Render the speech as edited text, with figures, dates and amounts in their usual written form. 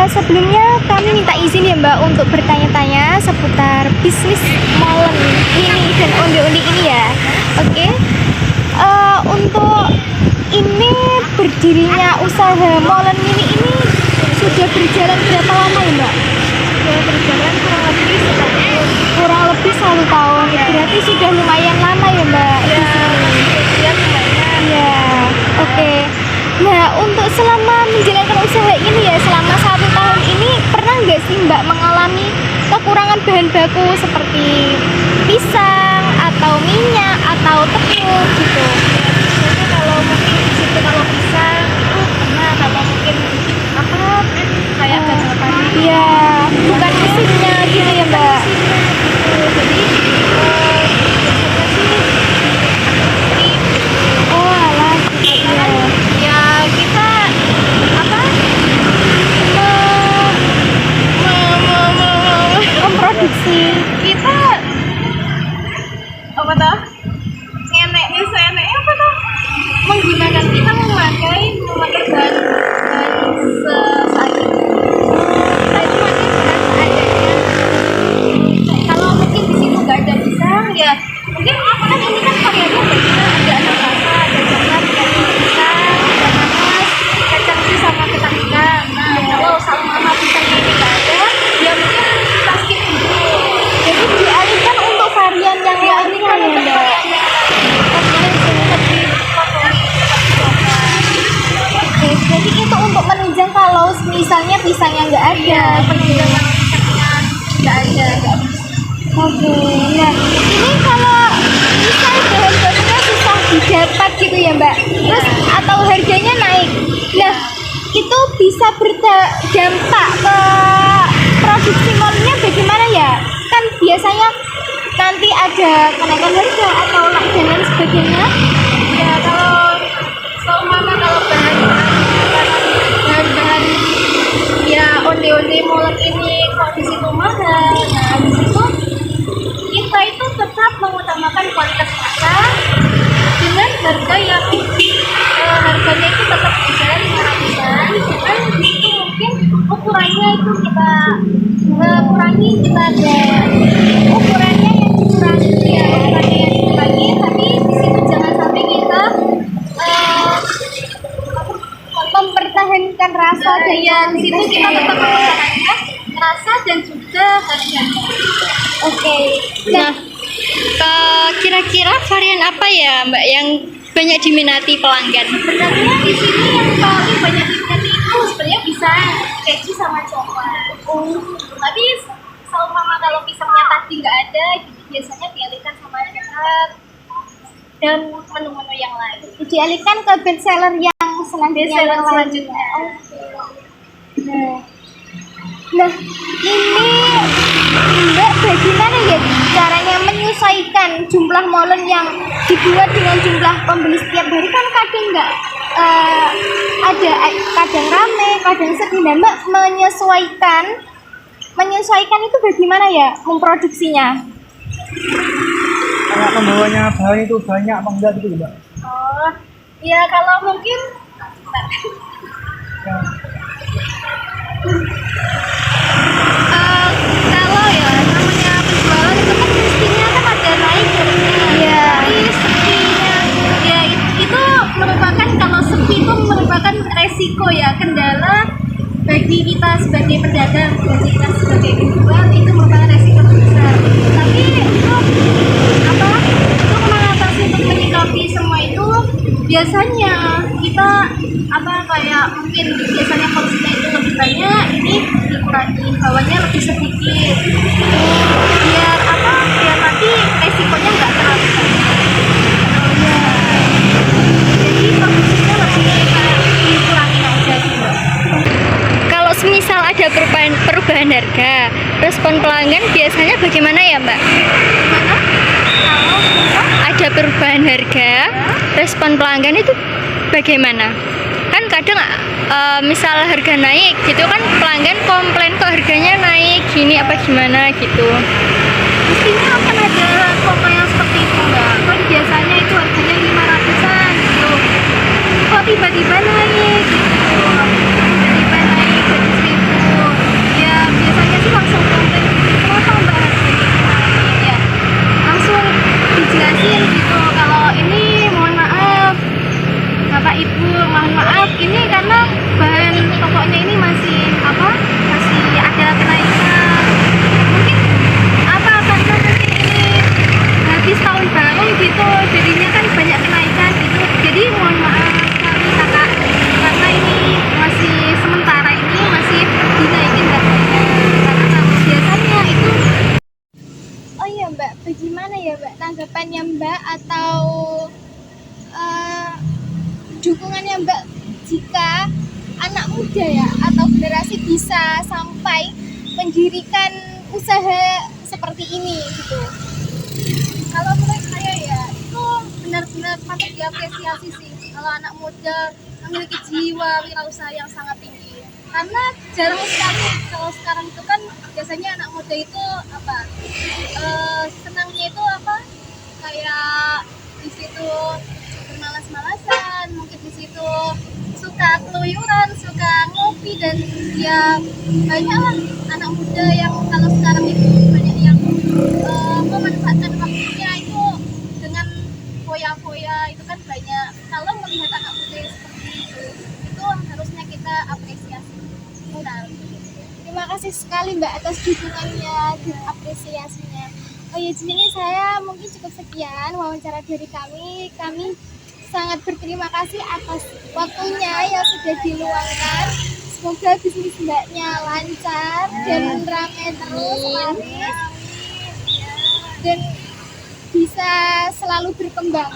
Sebelumnya kami minta izin ya Mbak untuk bertanya-tanya seputar bisnis molen ini dan onde-onde ini ya. Oke. Untuk ini berdirinya usaha molen mini ini sudah berjalan berapa lama ya Mbak? Sudah berjalan Kurang lebih 1 tahun. Berarti sudah lumayan lama ya Mbak? Ya, lumayan. Ya, oke. Nah, untuk selama menjalankan usaha ini ya, selama 1 tahun ini pernah nggak sih Mbak mengalami kekurangan bahan baku seperti pisang atau minyak atau tepung gitu? Biasanya kalau mungkin di situ kalau pisang itu pernah, kalau mungkin apa kayak gagal panen. Iya, bukan mesinnya gitu ya Mbak? Jadi Oh alah, iya. ya kita apa Memproduksi. kita apa toh enaknya seenaknya apa toh menggunakan kita memakai bahan seadanya. Kita itu pakai bahan seadanya. Kalau mungkin di situ nggak ada pisang ya mungkin kan ini kan variannya banyak, ada rasa, ada coklat, ada pisang, ada nanas, kacang sih sama ketan ikan. Nah kalau sama pisangnya ini nggak ada ya mungkin kita skip dulu. Jadi dialihkan untuk varian yang lain kan ya Mbak? Oke, jadi itu untuk menunjang kalau misalnya pisangnya nggak ada. Penunjangan pisangnya nggak ada. Oke, nah ini kalau misal bahan bakunya susah didapat gitu ya Mbak, terus atau harganya naik, nah itu bisa berdampak ke produksi molnya bagaimana ya? Kan biasanya nanti ada kenaikan harga atau dan lain sebagainya. Ya kalau seumpama kalau bahan-bahan ya onde-onde molen ini kok di situ mahal, nah di situ kita itu tetap mengutamakan kualitas rasa dengan harga yang harganya itu tetap kisaran 500-an, cuman di situ mungkin ukurannya itu kita kurangi, kita ada ukurannya yang dikurangi ya, ukurannya yang dikurangi, tapi di situ jangan sampai kita Mempertahankan rasa dan ya di situ kita tetap mempertahankan rasa dan juga harganya. Oke, Nah, kira-kira varian apa ya Mbak yang banyak diminati pelanggan? Sebenarnya di sini yang paling banyak diminati itu sebenarnya pisang, keju sama coklat. Tapi seumpama kalau pisangnya tadi nggak ada, jadi biasanya dialihkan sama coklat dan menu-menu yang lain. dialihkan ke best seller yang selanjutnya. Best-seller selanjutnya. Nah, ini Mbak bagaimana ya caranya menyesuaikan jumlah molen yang dibuat dengan jumlah pembeli setiap hari? Kan kadang nggak ada, kadang rame, kadang sepi. Nah, Mbak menyesuaikan itu bagaimana ya memproduksinya? Kayak pembawanya bahan itu banyak apa enggak gitu Mbak? Oh, ya kalau mungkin kalau ya namanya penjualan itu kan mestinya kan ada naik turunnya. Iya. Tapi sepinya ya itu merupakan, kalau sepi itu merupakan resiko ya, kendala bagi kita sebagai pedagang, bagi kita sebagai penjual itu merupakan resiko besar. Tapi untuk apa? Untuk mengatasi, untuk menyikapi semua itu biasanya kita apa kayak mungkin biasanya porsinya itu lebih banyak, ini dikurangi, bawahnya lebih sedikit biar apa, biar nanti resikonya nggak terlalu banyak. Jadi produksinya lebih kayak dikurangi aja gitu. Kalau semisal ada perubahan harga, respon pelanggan biasanya bagaimana ya Mbak? Gimana? Kalau kita Ada perubahan harga, respon pelanggan itu bagaimana? Kan kadang misal harga naik gitu kan pelanggan komplain kok harganya naik gini apa gimana gitu. mestinya akan ada toko yang seperti itu enggak? Kan biasanya itu harganya 500-an gitu. Kok tiba-tiba naik gitu. Tiba-tiba naik jadi 1000. muda ya atau generasi bisa sampai mendirikan usaha seperti ini gitu? Kalau menurut saya ya itu benar-benar patut diapresiasi sih kalau anak muda memiliki jiwa wirausaha yang sangat tinggi, karena jarang sekali kalau sekarang itu kan biasanya anak muda itu apa senangnya itu apa kayak di situ bermalas-malasan, mungkin di situ suka keluyuran, suka ngopi, dan ya banyaklah anak muda yang kalau sekarang itu banyak yang memanfaatkan waktunya itu dengan foya-foya itu kan banyak. Kalau melihat anak muda yang seperti itu harusnya kita apresiasi benar. Terima kasih sekali Mbak atas dukungannya dan apresiasinya. Oh ya, di sini saya mungkin cukup sekian wawancara dari kami. Kami sangat berterima kasih atas waktunya yang sudah diluangkan. Semoga bisnis Mbaknya lancar dan ramai terus laris dan bisa selalu berkembang.